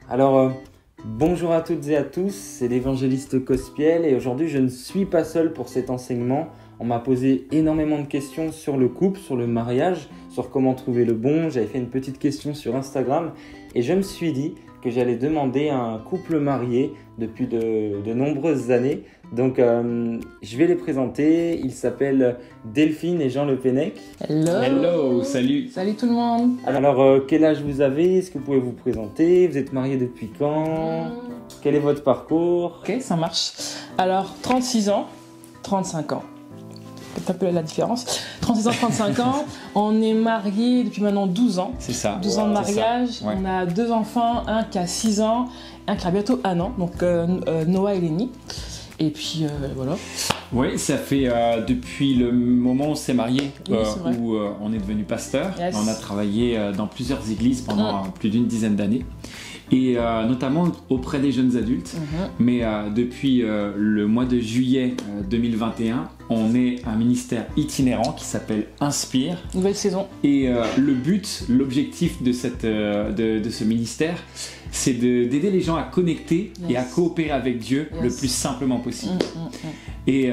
Alors, bonjour à toutes et à tous, c'est l'évangéliste Cospiel et aujourd'hui je ne suis pas seul pour cet enseignement. On m'a posé énormément de questions sur le couple, sur le mariage, sur comment trouver le bon. J'avais fait une petite question sur Instagram et je me suis dit que j'allais demander à un couple marié depuis de nombreuses années. Donc, je vais les présenter. Ils s'appellent Delphine et Jean Le Pennec. Hello. Hello, salut. Salut tout le monde. Alors, quel âge vous avez? Est-ce que vous pouvez vous présenter? Vous êtes mariés depuis quand? Quel est votre parcours? Ok, ça marche. Alors, 36 ans, 35 ans. C'est un peu la différence. 36 ans, 35 ans. On est mariés depuis maintenant 12 ans. C'est ça. 12 ans de mariage. Ouais. On a 2 enfants, un qui a 6 ans, un qui a bientôt 1 an. Donc, Noah et Lénie. Et puis, voilà. Oui, ça fait depuis le moment où on s'est mariés, Oui, c'est vrai. où on est devenu pasteur. Yes. On a travaillé dans plusieurs églises pendant plus d'une dizaine d'années. Et notamment auprès des jeunes adultes. Mais depuis le mois de juillet 2021, on est un ministère itinérant qui s'appelle Inspire. Nouvelle saison. Et l'objectif de ce ministère, c'est d'aider les gens à connecter et à coopérer avec Dieu le plus simplement possible. Et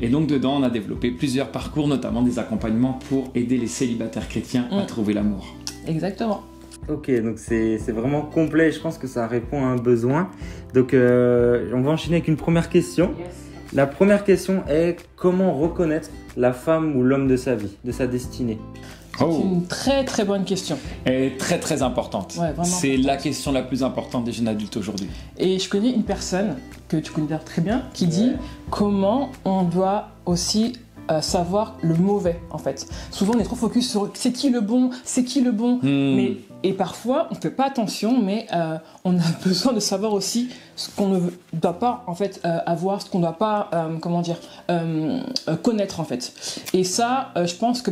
donc dedans, on a développé plusieurs parcours, notamment des accompagnements pour aider les célibataires chrétiens à trouver l'amour. Exactement. Ok, donc c'est vraiment complet, je pense que ça répond à un besoin. Donc on va enchaîner avec une première question. La première question est comment reconnaître la femme ou l'homme de sa vie, de sa destinée? C'est une très très bonne question. Elle est très très importante. Ouais, vraiment c'est importante. la question la plus importante des jeunes adultes aujourd'hui. Et je connais une personne que tu connais d'ailleurs très bien qui dit comment on doit aussi savoir le mauvais en fait. Souvent on est trop focus sur c'est qui le bon, et parfois on ne fait pas attention, mais on a besoin de savoir aussi ce qu'on ne doit pas en fait avoir, ce qu'on ne doit pas connaître en fait. Et ça, je pense que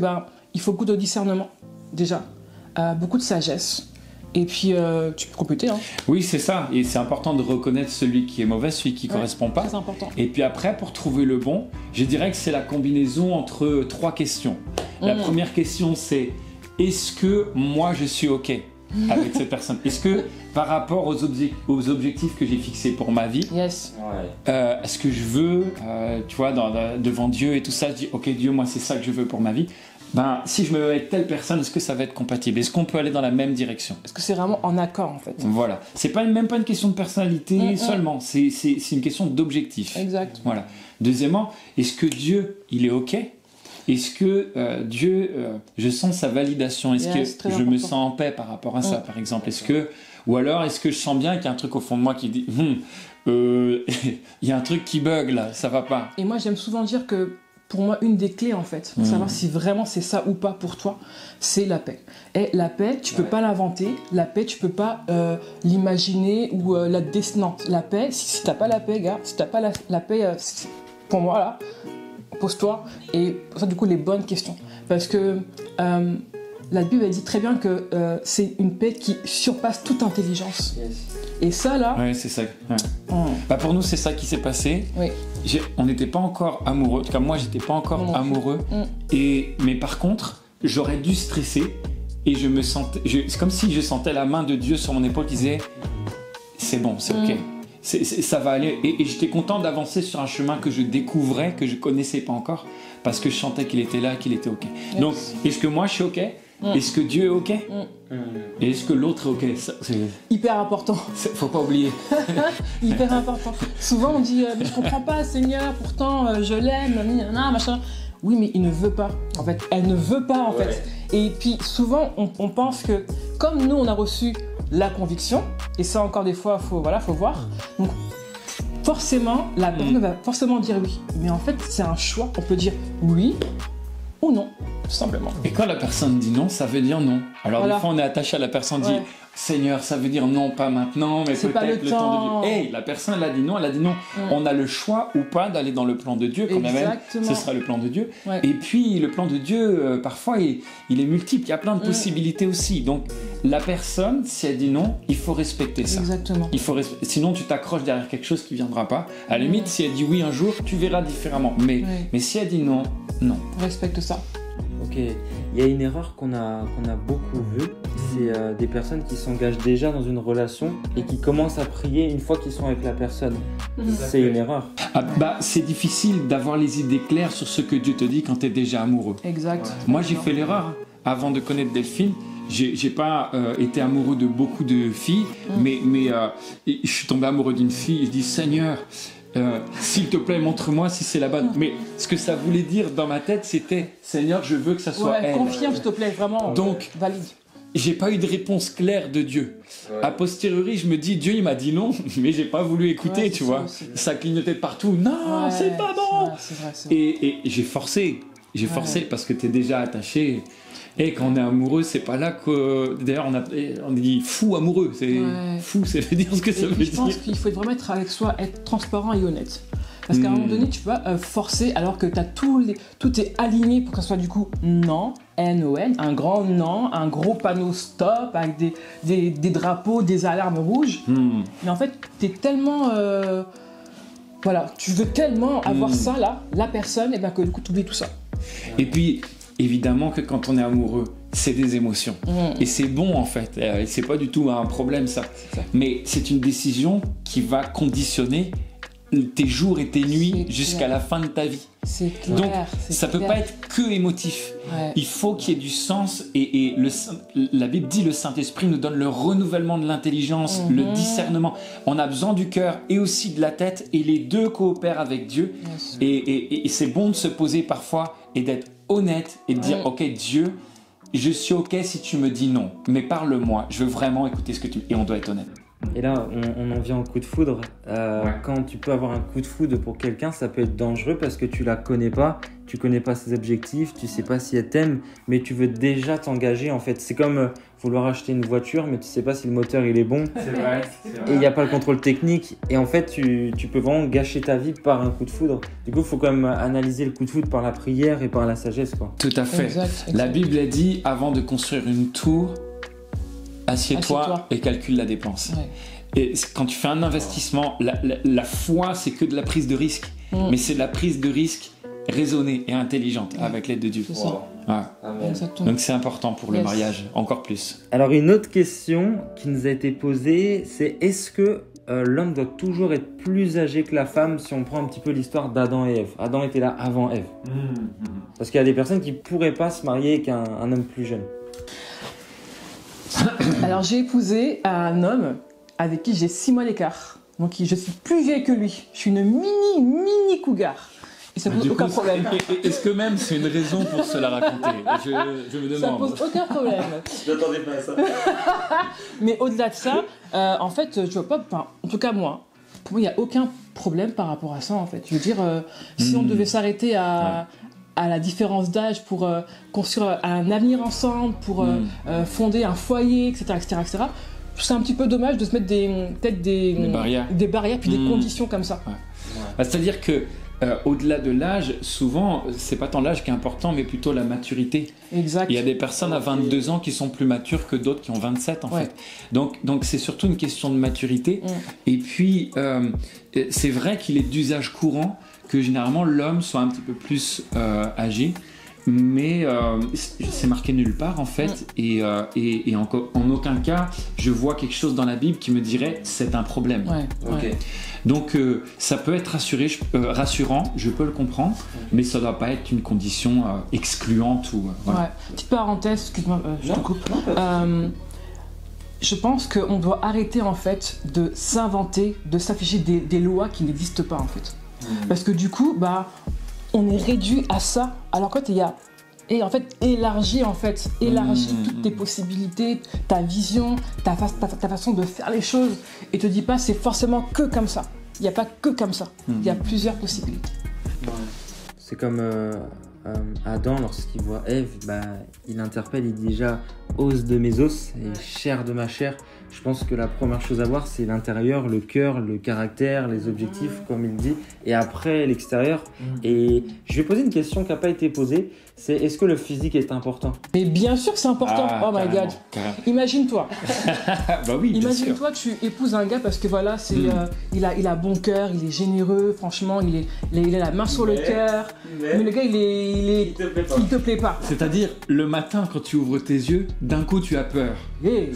il faut beaucoup de discernement déjà, beaucoup de sagesse. Et puis, tu peux compléter. Hein. Oui, c'est ça. Et c'est important de reconnaître celui qui est mauvais, celui qui ne correspond pas. Très important. Et puis après, pour trouver le bon, je dirais que c'est la combinaison entre 3 questions. La première question, c'est est-ce que moi, je suis OK avec cette personne? Est-ce que par rapport aux objectifs que j'ai fixés pour ma vie, Yes. est-ce que je veux, tu vois, devant Dieu et tout ça, je dis OK, Dieu, moi, c'est ça que je veux pour ma vie. Si je me mets avec telle personne, est-ce que ça va être compatible? Est-ce qu'on peut aller dans la même direction? Est-ce que c'est vraiment en accord en fait? Voilà. C'est même pas une question de personnalité seulement, c'est une question d'objectif. Exact. Voilà. Deuxièmement, est-ce que Dieu, il est OK? Est-ce que Dieu, je sens sa validation? Est-ce que je me sens en paix par rapport à ça, par exemple? Ou alors, est-ce que je sens bien qu'il y a un truc au fond de moi qui dit il y a un truc qui bug là, ça va pas? Et moi, j'aime souvent dire que pour moi, une des clés en fait, pour savoir si vraiment c'est ça ou pas pour toi, c'est la paix. Et la paix, tu peux pas l'inventer. La paix, tu peux pas l'imaginer ou la dessiner. Non, la paix, si t'as pas la paix, gars, si t'as pas la paix, pour moi là, pose-toi et pose-toi du coup les bonnes questions. Parce que la Bible elle dit très bien que c'est une paix qui surpasse toute intelligence. Et ça là. Oui, c'est ça. Ouais. Pour nous, c'est ça qui s'est passé. Oui. On n'était pas encore amoureux. En tout cas, moi, j'étais pas encore amoureux. Mais par contre, j'aurais dû stresser et je me sentais. C'est comme si je sentais la main de Dieu sur mon épaule qui disait c'est bon, c'est ok. Ça va aller. Et j'étais content d'avancer sur un chemin que je découvrais, que je connaissais pas encore, parce que je sentais qu'il était là, qu'il était ok. Yes. Donc, est-ce que moi je suis ok? Est-ce que Dieu est ok? Et est-ce que l'autre est ok? C'est hyper important. Faut pas oublier. Hyper important. Souvent on dit mais je comprends pas Seigneur, pourtant je l'aime, machin. Oui, mais il ne veut pas. En fait, elle ne veut pas en fait. Et puis souvent on pense que comme nous on a reçu la conviction, et ça encore des fois faut voir. Donc forcément la personne va forcément dire oui. Mais en fait c'est un choix. On peut dire oui ou non, tout simplement. Et quand la personne dit non, ça veut dire non. Alors voilà. Des fois on est attaché à la personne dit Seigneur, ça veut dire non, pas maintenant, mais peut-être le temps de Dieu. Hey, la personne elle a dit non. On a le choix ou pas d'aller dans le plan de Dieu, quand même. Ce sera le plan de Dieu. Et puis le plan de Dieu, parfois il est multiple, il y a plein de possibilités aussi. Donc la personne, si elle dit non, il faut respecter ça. Exactement. Sinon tu t'accroches derrière quelque chose qui ne viendra pas. À la limite, si elle dit oui un jour, tu verras différemment. Mais si elle dit non, non. On respecte ça. Ok, Ok, il y a une erreur qu'on a beaucoup vue, c'est des personnes qui s'engagent déjà dans une relation et qui commencent à prier une fois qu'ils sont avec la personne. C'est une erreur. C'est difficile d'avoir les idées claires sur ce que Dieu te dit quand tu es déjà amoureux. Exact. Moi, j'ai fait l'erreur. Avant de connaître Delphine, j'ai pas été amoureux de beaucoup de filles, mais je suis tombé amoureux d'une fille et je dis Seigneur, s'il te plaît, montre-moi si c'est la bonne. Mais ce que ça voulait dire dans ma tête, c'était Seigneur, je veux que ça soit elle. Confirme, s'il te plaît, vraiment. Donc, valide. J'ai pas eu de réponse claire de Dieu. A posteriori, je me dis, Dieu, il m'a dit non, mais j'ai pas voulu écouter, tu vois. Ça clignotait de partout. Non, c'est pas bon. C'est vrai. Et j'ai forcé. J'ai forcé parce que t'es déjà attaché. Et quand on est amoureux, c'est pas là que... D'ailleurs, on dit fou amoureux. C'est fou, ça veut dire ce que ça veut dire. Je pense qu'il faut vraiment être avec soi, être transparent et honnête. Parce qu'à un moment donné, tu peux pas forcer alors que tout est aligné pour que ce soit du coup non, N-O-N, un grand non, un gros panneau stop avec des drapeaux, des alarmes rouges. Mais en fait, t'es tellement... voilà, tu veux tellement avoir ça là, la personne, et bien que du coup, tu oublies tout ça. Et puis... Évidemment que quand on est amoureux, c'est des émotions. Et c'est bon en fait. Et c'est pas du tout un problème ça. Mais c'est une décision qui va conditionner tes jours et tes nuits jusqu'à la fin de ta vie. C'est clair. Donc ça peut pas être que émotif. Il faut qu'il y ait du sens. Et la Bible dit le Saint-Esprit nous donne le renouvellement de l'intelligence, le discernement. On a besoin du cœur et aussi de la tête. Et les deux coopèrent avec Dieu. Et c'est bon de se poser parfois et d'être honnête et de dire ok Dieu, je suis ok si tu me dis non, mais parle-moi, je veux vraiment écouter ce que tu... Et on doit être honnête. Et là, on en vient au coup de foudre. Quand tu peux avoir un coup de foudre pour quelqu'un, ça peut être dangereux parce que tu la connais pas, tu connais pas ses objectifs, tu sais pas si elle t'aime, mais tu veux déjà t'engager en fait. C'est comme vouloir acheter une voiture, mais tu sais pas si le moteur il est bon. C'est vrai. Et il n'y a pas le contrôle technique. Et en fait, tu peux vraiment gâcher ta vie par un coup de foudre. Du coup, il faut quand même analyser le coup de foudre par la prière et par la sagesse, quoi. Tout à fait. Exact. La Bible a dit, avant de construire une tour, assieds-toi et calcule la dépense. Et quand tu fais un investissement, la foi, c'est que de la prise de risque. Mais c'est de la prise de risque raisonnée et intelligente avec l'aide de Dieu. Donc c'est important pour le mariage, encore plus. Alors une autre question qui nous a été posée, c'est est-ce que l'homme doit toujours être plus âgé que la femme si on prend un petit peu l'histoire d'Adam et Ève. Adam était là avant Ève. Parce qu'il y a des personnes qui ne pourraient pas se marier avec un homme plus jeune. Alors j'ai épousé un homme avec qui j'ai 6 mois d'écart. Donc je suis plus vieille que lui. Je suis une mini cougar. Et ça pose aucun problème. Est-ce que même c'est une raison pour se la raconter? Je me demande. Ça pose aucun problème. Je n'attendais pas à ça. Mais au-delà de ça, en fait, je vois pas. En tout cas moi, pour moi, il n'y a aucun problème par rapport à ça. En fait, je veux dire, si on devait s'arrêter à la différence d'âge pour construire un avenir ensemble, pour fonder un foyer, etc., c'est un petit peu dommage de se mettre des barrières puis des conditions comme ça. C'est-à-dire que au-delà de l'âge, souvent, c'est pas tant l'âge qui est important, mais plutôt la maturité. Exact. Il y a des personnes à 22 ans qui sont plus matures que d'autres qui ont 27 en fait. Donc c'est surtout une question de maturité. Et puis, c'est vrai qu'il est d'usage courant que généralement l'homme soit un petit peu plus âgé, mais c'est marqué nulle part en fait, et en aucun cas je vois quelque chose dans la Bible qui me dirait c'est un problème. Donc ça peut être rassurant, je peux le comprendre, mais ça doit pas être une condition excluante ou voilà. Petite parenthèse, excuse-moi, je te coupe. Je pense qu'on doit arrêter en fait de s'inventer, de s'afficher des lois qui n'existent pas en fait. Parce que du coup, on est réduit à ça, alors qu'en fait, élargis toutes tes possibilités, ta vision, ta façon de faire les choses, et te dis pas c'est forcément que comme ça. Il n'y a pas que comme ça, il y a plusieurs possibilités. C'est comme Adam, lorsqu'il voit Ève, il interpelle, il dit déjà os de mes os et chair de ma chair. je pense que la première chose à voir, c'est l'intérieur, le cœur, le caractère, les objectifs, comme il dit, et après l'extérieur. Et je vais poser une question qui n'a pas été posée, c'est est-ce que le physique est important? Mais bien sûr que c'est important. Oh my God. Imagine-toi. Bah oui, Imagine-toi, tu épouses un gars parce que voilà, c'est, il a bon cœur, il est généreux, franchement, il a la main sur le cœur. Mais le gars, il te plaît pas. C'est-à-dire, le matin, quand tu ouvres tes yeux, d'un coup, tu as peur. Hey.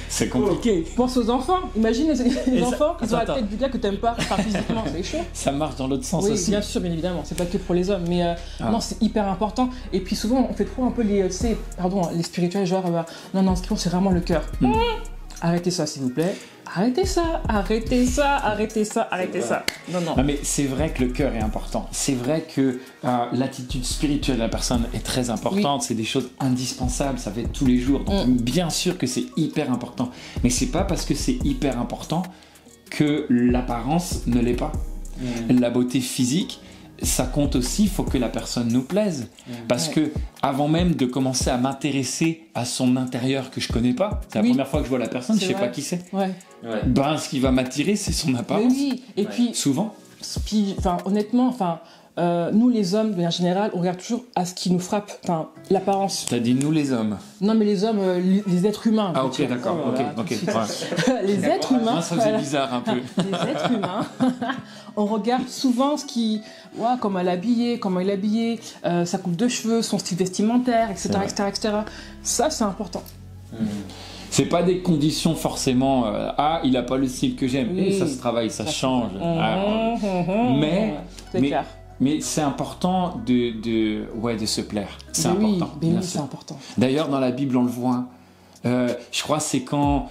C'est compliqué. Pense aux enfants. Imagine les enfants qui ont la attends. tête du gars que t'aimes pas, enfin, physiquement, c'est chaud. Ça marche dans l'autre sens Oui, aussi. bien sûr, bien évidemment. C'est pas que pour les hommes, mais non, c'est hyper important. Et puis souvent, on fait trop un peu les spirituels, genre, non, ce qui compte, c'est vraiment le cœur. Arrêtez ça, s'il vous plaît. Arrêtez ça. Non. Mais c'est vrai que le cœur est important. C'est vrai que l'attitude spirituelle de la personne est très importante. Oui. C'est des choses indispensables. Ça fait tous les jours. Donc bien sûr que c'est hyper important. Mais c'est pas parce que c'est hyper important que l'apparence ne l'est pas. La beauté physique, ça compte aussi, il faut que la personne nous plaise. Parce que avant même de commencer à m'intéresser à son intérieur que je connais pas, c'est la première fois que je vois la personne, je sais pas qui c'est. Ben, ce qui va m'attirer, c'est son apparence. Oui. Et puis souvent. Honnêtement, nous les hommes, de manière générale, on regarde toujours à ce qui nous frappe, l'apparence. T'as dit nous les hommes. Non, mais les hommes, les êtres humains. Ah ok, d'accord, ok. Ouais. Les êtres humains. Moi, ça faisait bizarre un peu. Les êtres humains, on regarde souvent ce qui, comment elle est habillée, comment il est habillé, sa coupe de cheveux, son style vestimentaire, etc. Ça, c'est important. C'est pas des conditions forcément. Il a pas le style que j'aime. Et ça se travaille, ça change. Mais c'est important de se plaire. C'est important. Oui, c'est important. D'ailleurs, dans la Bible, on le voit. Je crois que c'est quand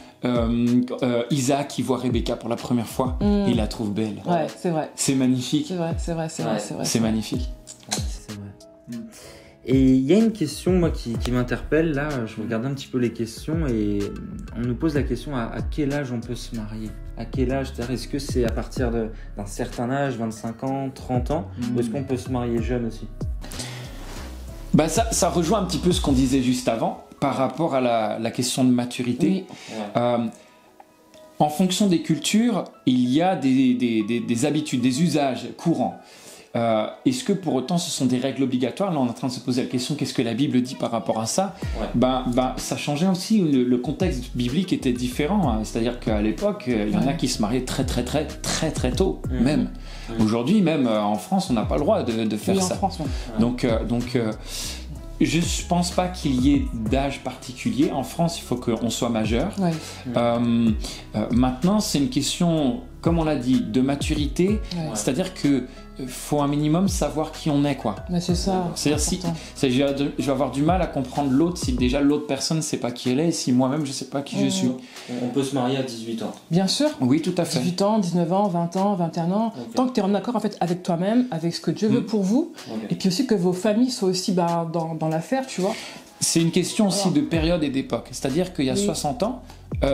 Isaac il voit Rebecca pour la première fois, il la trouve belle. Ouais, c'est vrai. C'est magnifique. C'est vrai. C'est magnifique. Ouais, c'est vrai. Et il y a une question moi qui m'interpelle là, je regarde un petit peu les questions et on nous pose la question à quel âge on peut se marier? À quel âge? C'est-à-dire, est-ce que c'est à partir d'un certain âge, 25 ans, 30 ans, ou est-ce qu'on peut se marier jeune aussi? Bah ça rejoint un petit peu ce qu'on disait juste avant par rapport à la question de maturité. Oui. En fonction des cultures, il y a des habitudes, des usages courants. Est-ce que pour autant ce sont des règles obligatoires? Là on est en train de se poser la question, qu'est-ce que la Bible dit par rapport à ça? Ça changeait aussi, le contexte biblique était différent, c'est-à-dire qu'à l'époque il y en a qui se mariaient très tôt même. Aujourd'hui même en France on n'a pas le droit de faire ça. En France, donc je ne pense pas qu'il y ait d'âge particulier. En France, il faut qu'on soit majeur. Maintenant, c'est une question, comme on l'a dit, de maturité. C'est-à-dire que faut un minimum savoir qui on est, quoi. Mais c'est ça. C'est-à-dire je vais avoir du mal à comprendre l'autre si déjà l'autre personne ne sait pas qui elle est et si moi-même je ne sais pas qui je suis. On peut se marier à 18 ans. Bien sûr. Oui, tout à fait. 18 ans, 19 ans, 20 ans, 21 ans. Tant que tu es en accord en fait avec toi-même, avec ce que Dieu veut pour vous, et puis aussi que vos familles soient aussi dans l'affaire, tu vois. C'est une question aussi de période et d'époque. C'est-à-dire qu'il y a 60 ans,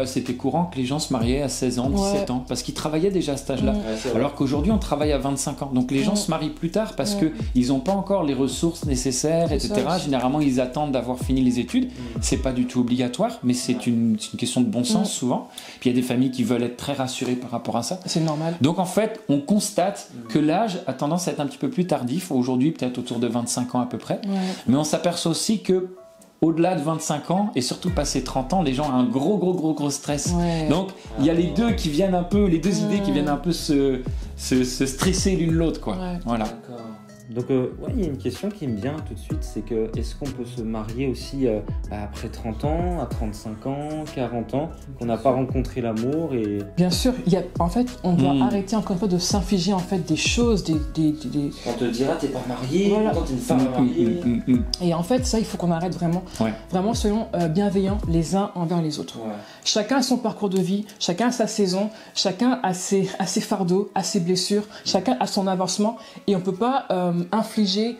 c'était courant que les gens se mariaient à 16 ans, 17 ans, parce qu'ils travaillaient déjà à cet âge-là. Alors qu'aujourd'hui, on travaille à 25 ans. Donc les gens se marient plus tard parce qu'ils n'ont pas encore les ressources nécessaires, etc. Généralement, ils attendent d'avoir fini les études. C'est pas du tout obligatoire, mais c'est une question de bon sens souvent. Puis il y a des familles qui veulent être très rassurées par rapport à ça. C'est normal. Donc en fait, on constate que l'âge a tendance à être un petit peu plus tardif. Aujourd'hui, peut-être autour de 25 ans à peu près. Mais on s'aperçoit aussi que au-delà de 25 ans et surtout passé 30 ans, les gens ont un gros stress. Donc il y a les deux qui viennent un peu, les deux idées qui viennent un peu se stresser l'une l'autre, quoi. Voilà. D'accord. Donc il y a une question qui me vient tout de suite, c'est que est-ce qu'on peut se marier aussi après 30 ans, à 35 ans, 40 ans, qu'on n'a pas rencontré l'amour et... Bien sûr, en fait, on doit arrêter encore une fois de s'infliger en fait des choses, On te dira t'es pas marié, quand t'es une femme mariée. Et en fait, ça, il faut qu'on arrête vraiment. Vraiment, soyons bienveillants les uns envers les autres. Chacun a son parcours de vie, chacun a sa saison, chacun a ses fardeaux, a ses blessures, chacun a son avancement, et on peut pas infliger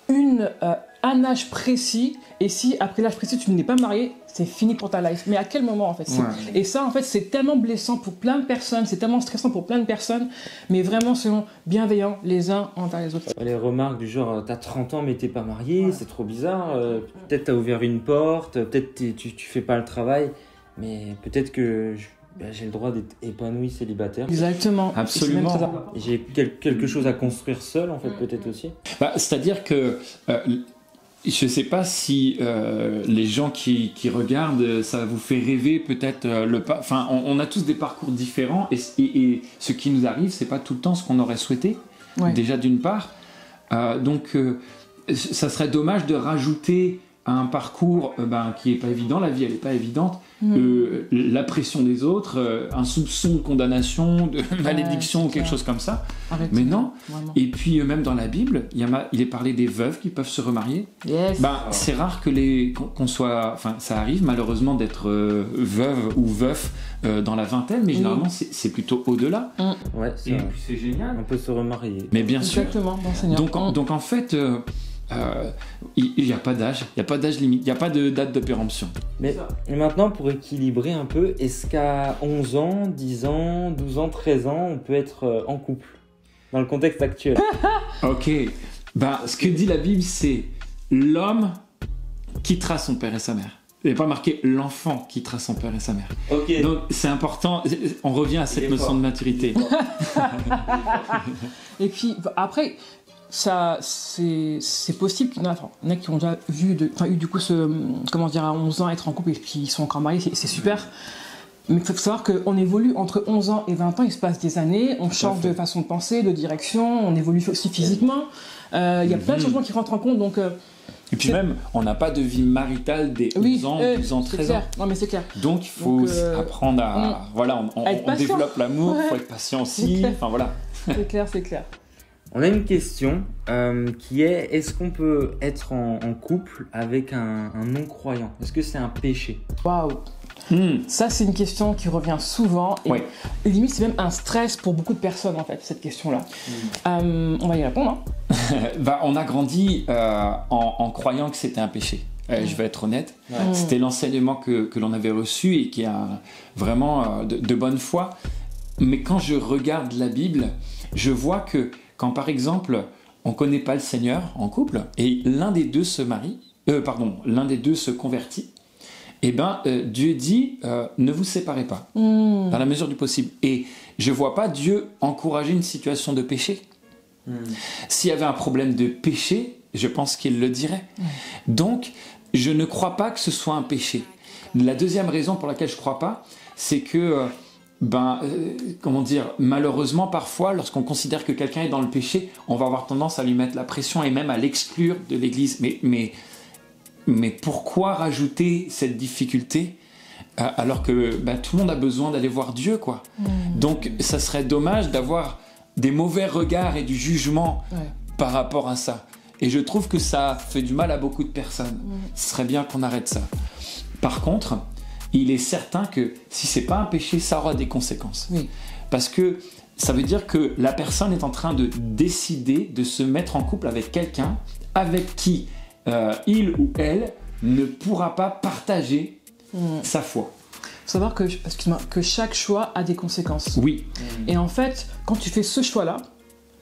un âge précis, et si après l'âge précis tu n'es pas marié, c'est fini pour ta life. Mais à quel moment en fait? Et ça en fait c'est tellement blessant pour plein de personnes, c'est tellement stressant pour plein de personnes, mais vraiment soyons bienveillants les uns envers les autres. Les remarques du genre t'as 30 ans mais t'es pas marié, c'est trop bizarre, peut-être t'as ouvert une porte, peut-être tu fais pas le travail. mais peut-être que j'ai le droit d'être épanoui célibataire. Exactement. Absolument. Et j'ai quelque chose à construire seul, en fait, peut-être aussi. C'est-à-dire que je ne sais pas si les gens qui regardent, ça vous fait rêver peut-être Enfin, on a tous des parcours différents et ce qui nous arrive, c'est pas tout le temps ce qu'on aurait souhaité. Déjà d'une part. Donc, ça serait dommage de rajouter à un parcours qui n'est pas évident, la vie elle n'est pas évidente, la pression des autres, un soupçon de condamnation, de malédiction ou quelque chose comme ça. Mais non. Vraiment. Et puis même dans la Bible, il est parlé des veuves qui peuvent se remarier. Yes. C'est rare qu'on soit... Enfin, ça arrive malheureusement d'être veuve ou veuf dans la vingtaine, mais généralement c'est plutôt au-delà. Ouais, et puis c'est génial. On peut se remarier. Mais bien sûr. Exactement, donc en fait... il n'y a pas d'âge, limite, il n'y a pas de date de péremption. Mais maintenant, pour équilibrer un peu, est-ce qu'à 11 ans, 10 ans, 12 ans, 13 ans, on peut être en couple dans le contexte actuel? Ok, ce que dit la Bible, c'est l'homme quittera son père et sa mère. Il n'est pas marqué l'enfant quittera son père et sa mère. Okay. Donc c'est important, on revient à cette notion de maturité. Et puis après... Ça, c'est possible qu'il y en a qui ont déjà eu du coup à 11 ans être en couple et puis ils sont encore mariés, c'est super. Mais il faut savoir qu'on évolue entre 11 ans et 20 ans, il se passe des années, on change de façon de penser, de direction, on évolue aussi physiquement. Il y a plein de changements qui rentrent en compte. Donc, et puis même, on n'a pas de vie maritale dès 11 ans, 12 ans, 13 ans. Non mais c'est clair. Donc il faut apprendre à... Voilà, on développe l'amour, il faut être patient aussi. Enfin voilà. C'est clair. On a une question qui est: est-ce qu'on peut être en couple avec un non-croyant? Est-ce que c'est un péché? Waouh. Ça, c'est une question qui revient souvent et limite, c'est même un stress pour beaucoup de personnes en fait, cette question-là. On va y répondre. On a grandi en croyant que c'était un péché. Je vais être honnête. C'était l'enseignement que l'on avait reçu et qui a vraiment de bonne foi. Mais quand je regarde la Bible, je vois que quand par exemple on ne connaît pas le Seigneur en couple et l'un des deux se marie, l'un des deux se convertit, Dieu dit ne vous séparez pas dans la mesure du possible. Et je ne vois pas Dieu encourager une situation de péché. S'il y avait un problème de péché, je pense qu'il le dirait. Donc je ne crois pas que ce soit un péché. La deuxième raison pour laquelle je ne crois pas, c'est que malheureusement parfois lorsqu'on considère que quelqu'un est dans le péché, on va avoir tendance à lui mettre la pression et même à l'exclure de l'église. Mais pourquoi rajouter cette difficulté alors que tout le monde a besoin d'aller voir Dieu, quoi. Donc ça serait dommage d'avoir des mauvais regards et du jugement par rapport à ça. Et je trouve que ça fait du mal à beaucoup de personnes. Ce serait bien qu'on arrête ça. Par contre, il est certain que si c'est pas un péché, ça aura des conséquences. Parce que ça veut dire que la personne est en train de décider de se mettre en couple avec quelqu'un avec qui il ou elle ne pourra pas partager sa foi. Il faut savoir que chaque choix a des conséquences. Oui. Et en fait, quand tu fais ce choix-là,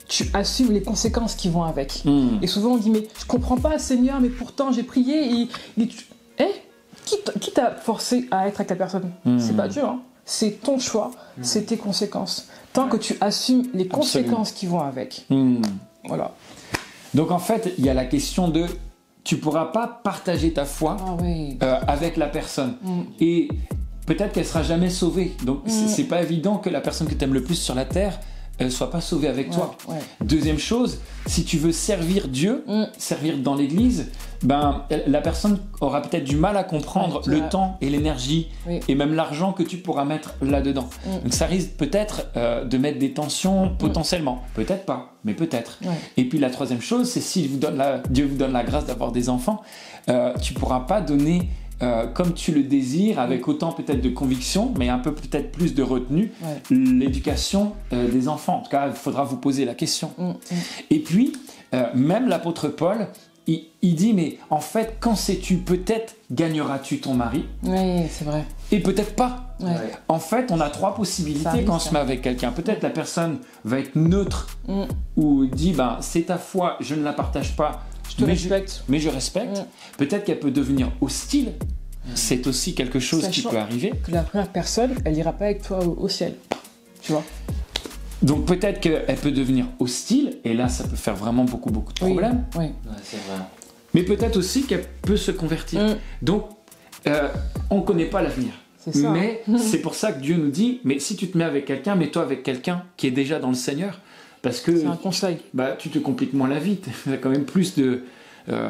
tu assumes les conséquences qui vont avec. Et souvent on dit mais je comprends pas Seigneur, mais pourtant j'ai prié et qui t'a forcé à être avec la personne? C'est pas Dieu, hein. C'est ton choix, c'est tes conséquences. Tant que tu assumes les conséquences qui vont avec. Voilà. Donc en fait, il y a la question de tu pourras pas partager ta foi avec la personne. Et peut-être qu'elle sera jamais sauvée. Donc c'est pas évident que la personne que tu aimes le plus sur la terre soit pas sauvée avec toi. Deuxième chose, si tu veux servir Dieu, servir dans l'église, la personne aura peut-être du mal à comprendre le temps et l'énergie et même l'argent que tu pourras mettre là-dedans. Donc ça risque peut-être de mettre des tensions potentiellement. Peut-être pas, mais peut-être. Et puis la troisième chose, c'est si Dieu vous donne la grâce d'avoir des enfants, tu pourras pas donner comme tu le désires, avec autant peut-être de conviction, mais un peu peut-être plus de retenue, l'éducation des enfants. En tout cas, il faudra vous poser la question. Et puis, même l'apôtre Paul, il dit, mais en fait, quand sais-tu, peut-être gagneras-tu ton mari. Oui, c'est vrai. Et peut-être pas. En fait, on a trois possibilités quand on se met avec quelqu'un. Peut-être la personne va être neutre, ou dit, c'est ta foi, je ne la partage pas, je te respecte. Mais je respecte. Peut-être qu'elle peut devenir hostile. c'est aussi quelque chose qui peut arriver. Que la première personne, elle ira pas avec toi au ciel. Tu vois. Donc peut-être qu'elle peut devenir hostile, et là ça peut faire vraiment beaucoup de problèmes. Oui. Ouais, c'est vrai. Mais peut-être aussi qu'elle peut se convertir. Donc on ne connaît pas l'avenir. C'est ça. Mais c'est pour ça que Dieu nous dit, mais si tu te mets avec quelqu'un, mets-toi avec quelqu'un qui est déjà dans le Seigneur. Parce que c'est un conseil. Bah, tu te compliques moins la vie. Tu as quand même plus de,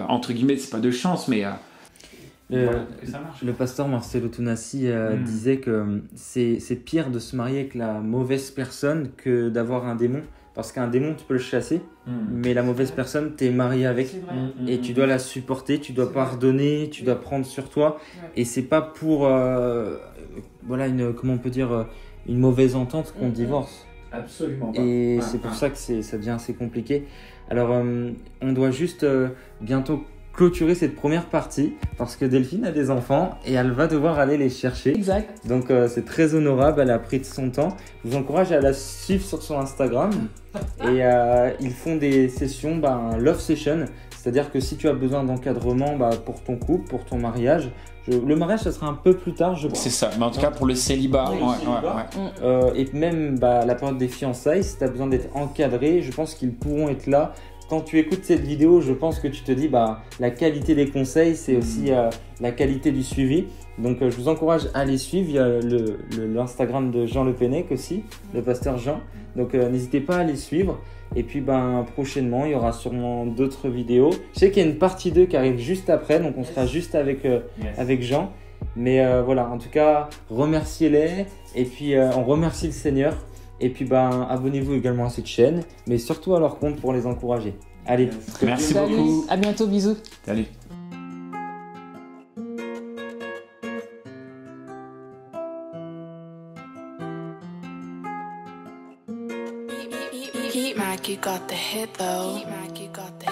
entre guillemets, c'est pas de chance, mais voilà, que ça marche. Le pasteur Marcelo Tunasi disait que c'est pire de se marier avec la mauvaise personne que d'avoir un démon. Parce qu'un démon, tu peux le chasser, mais la mauvaise personne, tu es marié avec. Et tu dois la supporter, tu dois pardonner, tu dois prendre sur toi. Et c'est pas pour voilà, comment on peut dire, une mauvaise entente qu'on divorce. Absolument pas. Et c'est pour ça que ça devient assez compliqué. Alors, on doit juste bientôt clôturer cette première partie parce que Delphine a des enfants et elle va devoir aller les chercher. Exact. Donc c'est très honorable, elle a pris de son temps. Je vous encourage à la suivre sur son Instagram et ils font des sessions, love session, c'est-à-dire que si tu as besoin d'encadrement pour ton couple, pour ton mariage, le mariage ça sera un peu plus tard je crois. C'est ça, mais en tout cas pour le célibat. Et même la période des fiançailles, si tu as besoin d'être encadré, je pense qu'ils pourront être là. Quand tu écoutes cette vidéo, je pense que tu te dis la qualité des conseils, c'est aussi la qualité du suivi. Donc je vous encourage à les suivre. Il y a l'Instagram de Jean Le Pennec aussi, le pasteur Jean. Donc n'hésitez pas à les suivre. Et puis prochainement, il y aura sûrement d'autres vidéos. Je sais qu'il y a une partie 2 qui arrive juste après, donc on sera juste avec Jean. Mais voilà, en tout cas, remerciez-les. Et puis on remercie le Seigneur. Et puis abonnez-vous également à cette chaîne, mais surtout à leur compte pour les encourager. Allez, merci beaucoup. À bientôt, bisous. Salut. Heat Mac, you got the hit though. Heat Mac, you got the